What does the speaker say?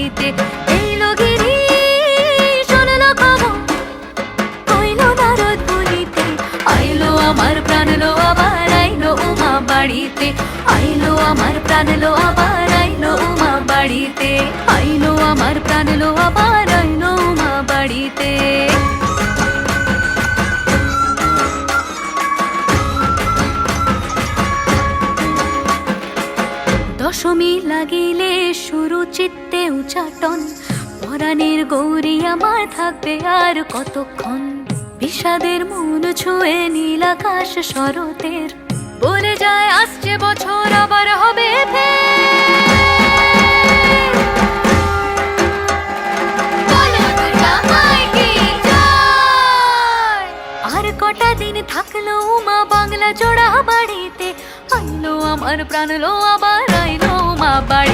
বাড়িতে। এইলো গিরি শুনলো খবর, কইলো নারদ বলিতে, আইলো আমার প্রাণ লো আবার আইলো উমা বাড়িতে। আইলো আমার প্রাণ লো আবার আইলো উমা বাড়িতে। আইলো আমার প্রাণ লো আবার আইলো উমা বাড়িতে। দশমী লাগিলে শুরু চিত্তে উচাটন, পরাণের গৌরী আমার থাকবে আর কতক্ষণ। বিষাদের মন ছুঁয়ে নীল আকাশ শরতের, বলে যায় আসছে বছর আবার হবে ফের। বলো দুর্গা মাই কি জয়। আর কটা দিন থাকলো উমা বাংলা জোড়া বাড়িতে। আইলো আমার প্রাণ লো আবার আইলো উমা বাড়িতে।